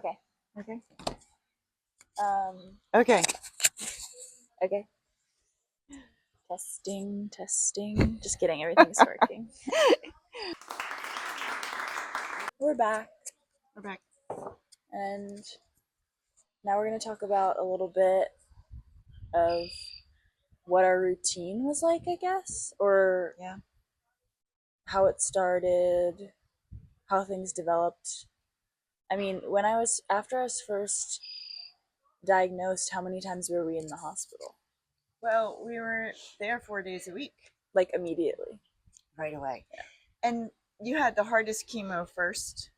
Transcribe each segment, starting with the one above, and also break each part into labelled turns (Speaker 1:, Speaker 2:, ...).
Speaker 1: Okay.
Speaker 2: Okay.
Speaker 1: Um,
Speaker 2: Okay.
Speaker 1: okay. Testing. Just kidding, everything's working. We're back,
Speaker 2: We're back.
Speaker 1: and now we're going to talk about a little bit of what our routine was like, I guess, or
Speaker 2: Yeah.
Speaker 1: how it started, how things developed. I mean, after I was first diagnosed, how many times were we in the hospital?
Speaker 2: Well, we were there 4 days a week.
Speaker 1: Like immediately.
Speaker 2: Right away.
Speaker 1: Yeah.
Speaker 2: And you had the hardest chemo first,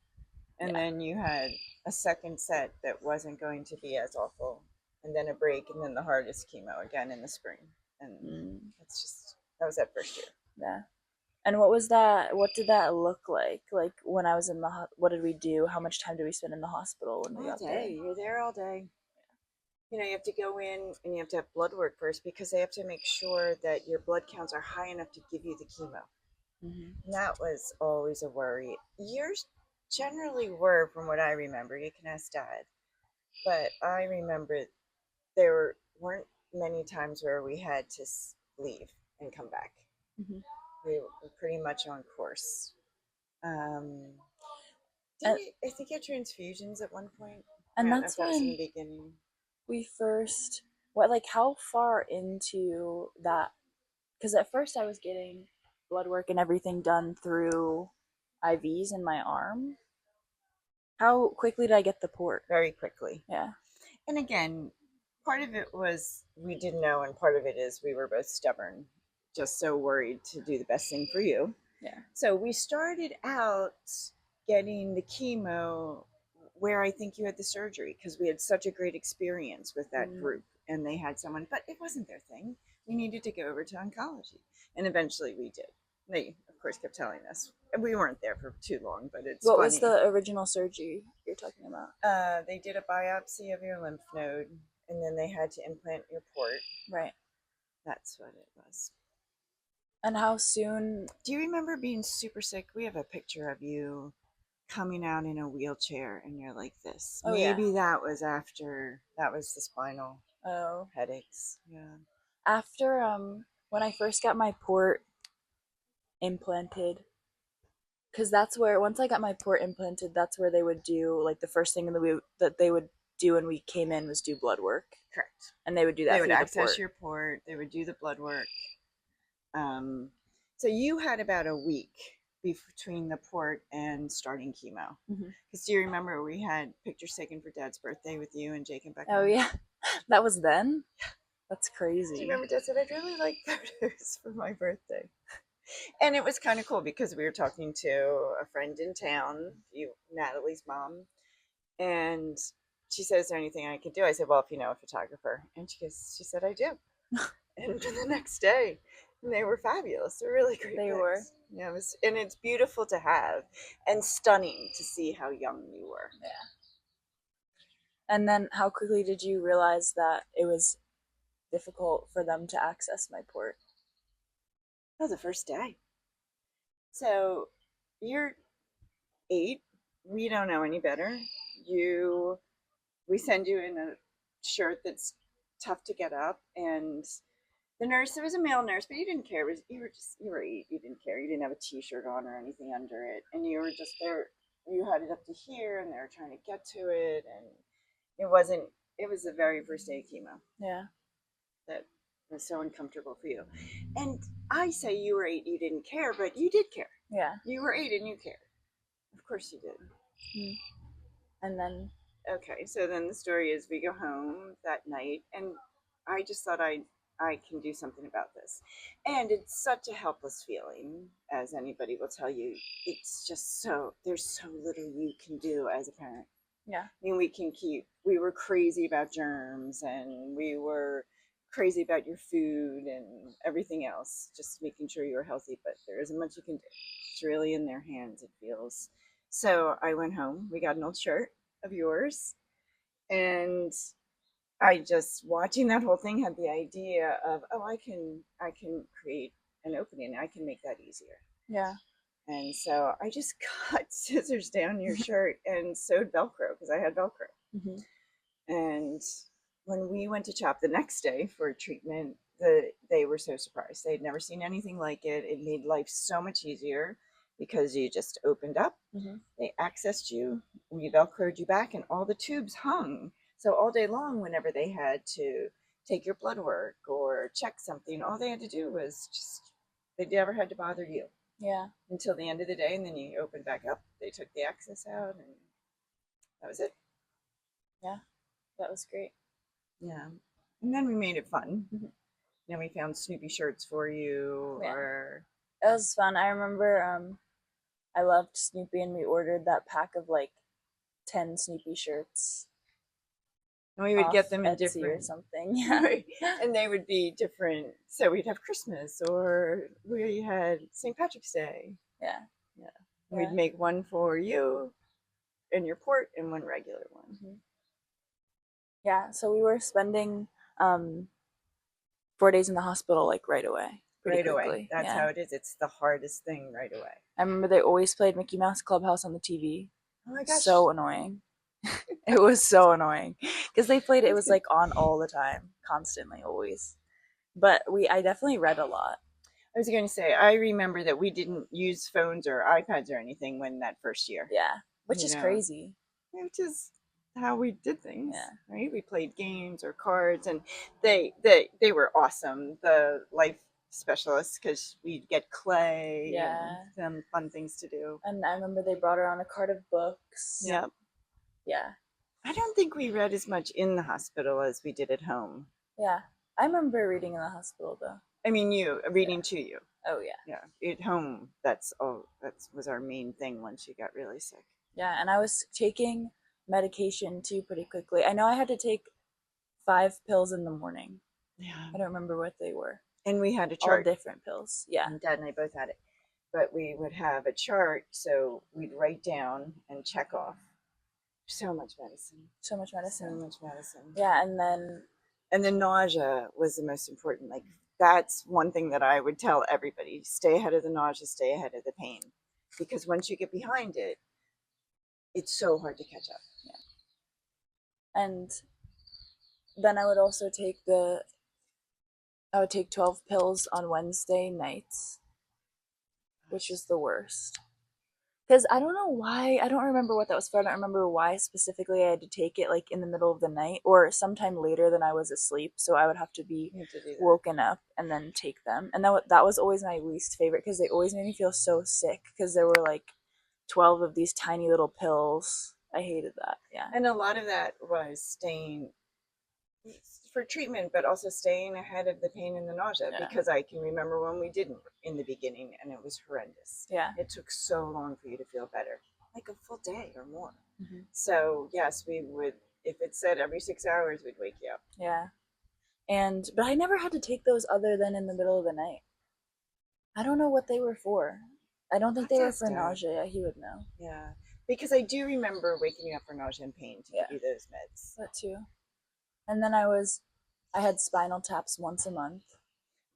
Speaker 2: and
Speaker 1: Yeah.
Speaker 2: then you had a second set that wasn't going to be as awful, and then a break, and then the hardest chemo again in the spring. And that was that first year.
Speaker 1: Yeah. And what did that look like? Like when I was in what did we do? How much time did we spend in the hospital when we got there?
Speaker 2: You're there all day. You know, you have to go in and you have to have blood work first because they have to make sure that your blood counts are high enough to give you the chemo. And that was always a worry. Yours generally were, from what I remember. You can ask Dad. But I remember there weren't many times where we had to leave and come back. We were pretty much on course. I think you had transfusions at one point?
Speaker 1: And that's
Speaker 2: that was in
Speaker 1: when
Speaker 2: the beginning.
Speaker 1: we first, how far into that? Because at first I was getting blood work and everything done through IVs in my arm. How quickly did I get the port?
Speaker 2: Very quickly.
Speaker 1: Yeah.
Speaker 2: And again, part of it was we didn't know, and part of it is we were both stubborn, just so worried to do the best thing for you.
Speaker 1: Yeah.
Speaker 2: So we started out getting the chemo where I think you had the surgery, because we had such a great experience with that group, and they had someone, but it wasn't their thing. We needed to go over to oncology, and eventually we did. They, of course, kept telling us. We weren't there for too long, but it's
Speaker 1: What was the original surgery you're talking about?
Speaker 2: They did a biopsy of your lymph node, and then they had to implant your port.
Speaker 1: Right.
Speaker 2: That's what it was.
Speaker 1: And how soon?
Speaker 2: Do you remember being super sick? We have a picture of you coming out in a wheelchair, and you're like this.
Speaker 1: Oh,
Speaker 2: Maybe
Speaker 1: yeah.
Speaker 2: that was the spinal headaches. Yeah.
Speaker 1: After when I first got my port implanted, because that's where, once I got my port implanted, that's where they would do, like, the first thing that they would do when we came in was do blood work.
Speaker 2: Correct.
Speaker 1: And they would do that.
Speaker 2: They would access your port. They would do the blood work. So you had about a week between the port and starting chemo. Because do you remember we had pictures taken for Dad's birthday with you and Jake and Becca?
Speaker 1: Oh, yeah. That was then? That's crazy.
Speaker 2: Do you remember Dad said, I'd really like photos for my birthday? And it was kind of cool because we were talking to a friend in town, Natalie's mom, and she said, is there anything I could do? I said, well, if you know a photographer. And she said, I do. And the next day, and they were fabulous. They're really great.
Speaker 1: They were.
Speaker 2: Yeah, and it's beautiful to have, and stunning to see how young you were.
Speaker 1: Yeah. And then how quickly did you realize that it was difficult for them to access my port?
Speaker 2: Oh, the first day. So you're 8. We don't know any better. We send you in a shirt that's tough to get up, and the nurse, there was a male nurse, but you didn't care. You were 8. You didn't care. You didn't have a t-shirt on or anything under it, and you were just there. You had it up to here, and they were trying to get to it, and it was the very first day of chemo.
Speaker 1: Yeah.
Speaker 2: That was so uncomfortable for you. And I say you were 8, you didn't care, but you did care.
Speaker 1: Yeah.
Speaker 2: You were 8 and you cared. Of course you did.
Speaker 1: And then?
Speaker 2: Okay, so then the story is we go home that night, and I just thought I can do something about this. And it's such a helpless feeling, as anybody will tell you. It's just there's so little you can do as a parent.
Speaker 1: Yeah.
Speaker 2: I mean, we were crazy about germs, and we were crazy about your food and everything else, just making sure you were healthy, but there isn't much you can do. It's really in their hands, it feels. So I went home, we got an old shirt of yours, and I just, watching that whole thing, had the idea of, I can create an opening, I can make that easier.
Speaker 1: Yeah.
Speaker 2: And so I just cut scissors down your shirt and sewed Velcro because I had Velcro.
Speaker 1: Mm-hmm.
Speaker 2: And when we went to CHOP the next day for treatment, they were so surprised. They'd never seen anything like it. It made life so much easier because you just opened up,
Speaker 1: Mm-hmm.
Speaker 2: they accessed you, we Velcroed you back, and all the tubes hung. So all day long, whenever they had to take your blood work or check something, all they had to do was just, they never had to bother you.
Speaker 1: Yeah.
Speaker 2: Until the end of the day, and then you opened back up. They took the access out, and that was it.
Speaker 1: Yeah. That was great.
Speaker 2: Yeah. And then we made it fun.
Speaker 1: Mm-hmm.
Speaker 2: Then we found Snoopy shirts for you,
Speaker 1: Yeah.
Speaker 2: or
Speaker 1: It was fun. I remember I loved Snoopy, and we ordered that pack of like 10 Snoopy shirts
Speaker 2: and we would
Speaker 1: off
Speaker 2: get them in
Speaker 1: Etsy or
Speaker 2: different,
Speaker 1: something. Yeah.
Speaker 2: right? And they would be different. So we'd have Christmas, or we had St. Patrick's Day.
Speaker 1: Yeah.
Speaker 2: Yeah.
Speaker 1: Yeah.
Speaker 2: We'd make one for you and your port, and one regular one.
Speaker 1: Mm-hmm. Yeah. So we were spending 4 days in the hospital like right away. Pretty
Speaker 2: Right away.
Speaker 1: quickly.
Speaker 2: That's
Speaker 1: Yeah.
Speaker 2: how it is. It's the hardest thing right away.
Speaker 1: I remember they always played Mickey Mouse Clubhouse on the TV.
Speaker 2: Oh my gosh.
Speaker 1: So annoying. It was so annoying because they played it. It was like on all the time, constantly, always. But I definitely read a lot.
Speaker 2: I was going to say, I remember that we didn't use phones or iPads or anything when that first year.
Speaker 1: Yeah, which
Speaker 2: You
Speaker 1: is
Speaker 2: know,
Speaker 1: crazy.
Speaker 2: which is how we did things.
Speaker 1: Yeah.
Speaker 2: Right? We played games or cards, and they were awesome. The life specialists, because we'd get clay
Speaker 1: Yeah.
Speaker 2: and some fun things to do.
Speaker 1: And I remember they brought around a cart of books.
Speaker 2: Yep.
Speaker 1: Yeah.
Speaker 2: I don't think we read as much in the hospital as we did at home.
Speaker 1: Yeah. I remember reading in the hospital though.
Speaker 2: I mean, you reading to you.
Speaker 1: Oh yeah.
Speaker 2: Yeah, at home. That's all. That was our main thing once you got really sick.
Speaker 1: Yeah, and I was taking medication too pretty quickly. I know I had to take 5 pills in the morning.
Speaker 2: Yeah.
Speaker 1: I don't remember what they were.
Speaker 2: And we had a
Speaker 1: All
Speaker 2: chart.
Speaker 1: different pills. Yeah.
Speaker 2: And Dad and I both had it. But we would have a chart, so we'd write down and check off. So much medicine.
Speaker 1: So much medicine.
Speaker 2: So much medicine.
Speaker 1: Yeah, and then
Speaker 2: And the nausea was the most important. Like, that's one thing that I would tell everybody. Stay ahead of the nausea, stay ahead of the pain. Because once you get behind it, it's so hard to catch up.
Speaker 1: yeah. And then I would also take 12 pills on Wednesday nights, which is the worst. Because I don't know why, I don't remember what that was for. I don't remember why specifically I had to take it like in the middle of the night or sometime later than I was asleep. So I would have to be woken up and then take them. And that was always my least favorite because they always made me feel so sick because there were like 12 of these tiny little pills. I hated that. Yeah.
Speaker 2: And a lot of that was staying for treatment, but also staying ahead of the pain and the nausea,
Speaker 1: Yeah.
Speaker 2: because I can remember when we didn't in the beginning and it was horrendous.
Speaker 1: Yeah.
Speaker 2: It took so long for you to feel better, like a full day or more.
Speaker 1: Mm-hmm.
Speaker 2: So yes, we would, if it said every 6 hours, we'd wake you up.
Speaker 1: Yeah. But I never had to take those other than in the middle of the night. I don't know what they were for. I don't think they were for nausea. He would know.
Speaker 2: Yeah. Because I do remember waking you up for nausea and pain to give you those meds.
Speaker 1: That too. And then I had spinal taps once a month.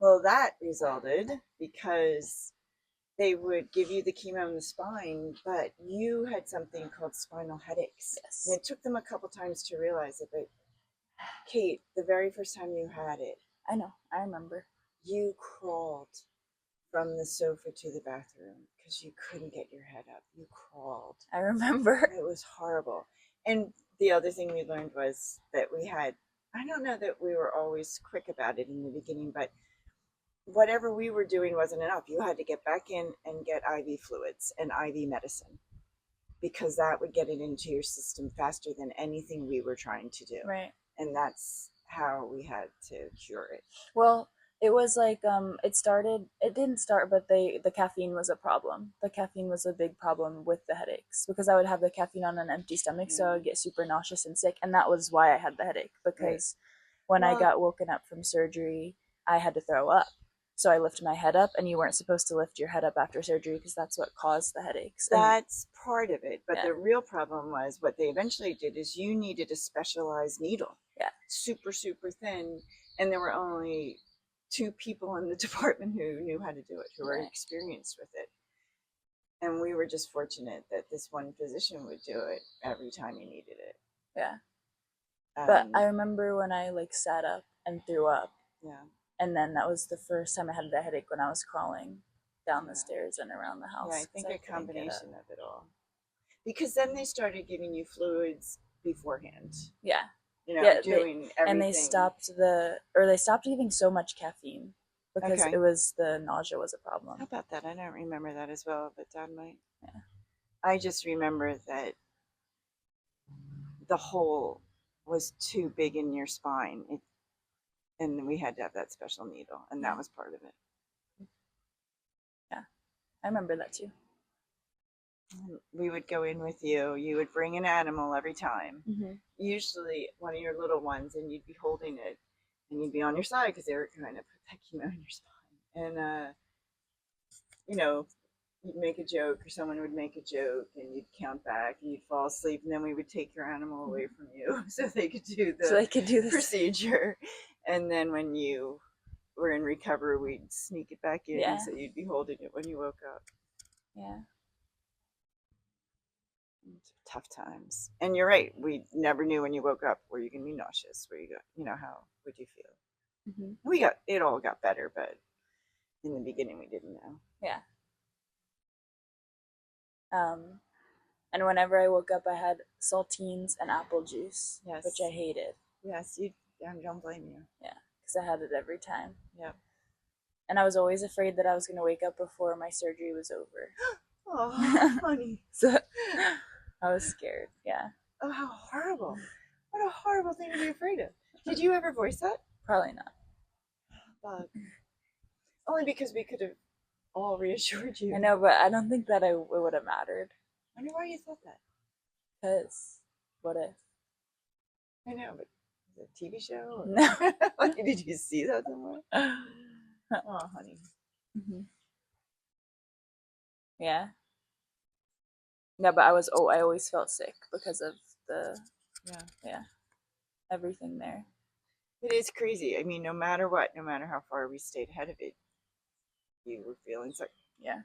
Speaker 2: Well, that resulted because they would give you the chemo in the spine, but you had something called spinal headaches.
Speaker 1: Yes.
Speaker 2: And it took them a couple times to realize it, but Kate, the very first time you had it,
Speaker 1: I know, I remember.
Speaker 2: You crawled from the sofa to the bathroom because you couldn't get your head up. You crawled.
Speaker 1: I remember.
Speaker 2: It was horrible. And the other thing we learned was that we had, I don't know that we were always quick about it in the beginning, but whatever we were doing wasn't enough. You had to get back in and get IV fluids and IV medicine because that would get it into your system faster than anything we were trying to do.
Speaker 1: Right.
Speaker 2: And that's how we had to cure it.
Speaker 1: Well, it was like it didn't start, but the caffeine was a problem. The caffeine was a big problem with the headaches because I would have the caffeine on an empty stomach, so I would get super nauseous and sick, and that was why I had the headache, because when I got woken up from surgery, I had to throw up. So I lifted my head up, and you weren't supposed to lift your head up after surgery because that's what caused the headaches.
Speaker 2: That's part of it, but the real problem was what they eventually did is you needed a specialized needle.
Speaker 1: Yeah.
Speaker 2: Super, super thin, and there were only 2 people in the department who knew how to do it, who were experienced with it. And we were just fortunate that this one physician would do it every time you needed it.
Speaker 1: Yeah. But I
Speaker 2: Um,
Speaker 1: remember when I like sat up and threw up,
Speaker 2: yeah,
Speaker 1: and then that was the first time I had a headache when I was crawling down the
Speaker 2: yeah,
Speaker 1: stairs and around the
Speaker 2: yeah. I
Speaker 1: house because
Speaker 2: think
Speaker 1: I
Speaker 2: a
Speaker 1: couldn't get up.
Speaker 2: combination of it all. Because then they started giving you fluids beforehand.
Speaker 1: Yeah,
Speaker 2: You know,
Speaker 1: yeah.
Speaker 2: doing
Speaker 1: They
Speaker 2: everything.
Speaker 1: stopped they stopped giving so much caffeine because
Speaker 2: Okay.
Speaker 1: it was the nausea was a
Speaker 2: How
Speaker 1: problem.
Speaker 2: about that? I don't remember that as well, but Dad might.
Speaker 1: Yeah,
Speaker 2: I just remember that the hole was too big in your spine, and we had to have that special needle, and that
Speaker 1: yeah,
Speaker 2: was part of it.
Speaker 1: yeah. I remember that too.
Speaker 2: We would go in with you. You would bring an animal every time,
Speaker 1: Mm-hmm.
Speaker 2: usually one of your little ones, and you'd be holding it, and you'd be on your side because they were kind of protecting you on your spine. And you know, you'd make a joke, or someone would make a joke, and you'd count back, and you'd fall asleep, and then we would take your animal away from you so they could do
Speaker 1: So
Speaker 2: the
Speaker 1: they could do this.
Speaker 2: procedure. And then when you were in recovery, we'd sneak it back in,
Speaker 1: Yeah,
Speaker 2: so you'd be holding it when you woke up.
Speaker 1: yeah.
Speaker 2: Tough times. And you're right. We never knew when you woke up, were you going to be nauseous? Were you going, how would you feel?
Speaker 1: Mm-hmm.
Speaker 2: It all got better, but in the beginning we didn't know.
Speaker 1: Yeah. And whenever I woke up, I had saltines and apple juice,
Speaker 2: Yes.
Speaker 1: which I hated.
Speaker 2: Yes, you. I don't blame you.
Speaker 1: Yeah, because I had it every time.
Speaker 2: Yep.
Speaker 1: And I was always afraid that I was going to wake up before my surgery was over.
Speaker 2: Oh, honey.
Speaker 1: So I was scared. Yeah.
Speaker 2: Oh, how horrible. What a horrible thing to be afraid of. Did you ever voice that?
Speaker 1: Probably not.
Speaker 2: Bug. Only because we could have all reassured you.
Speaker 1: I know, but I don't think that it would have mattered.
Speaker 2: I wonder why you thought that.
Speaker 1: Because what if?
Speaker 2: I know, but is it a TV show? Or...
Speaker 1: No.
Speaker 2: Did you see that somewhere? Oh, honey.
Speaker 1: Mm-hmm. Yeah. Yeah, but I always felt sick because of the yeah everything there.
Speaker 2: It is crazy. I mean, no matter what, no matter how far we stayed ahead of it, you were feeling sick.
Speaker 1: Yeah.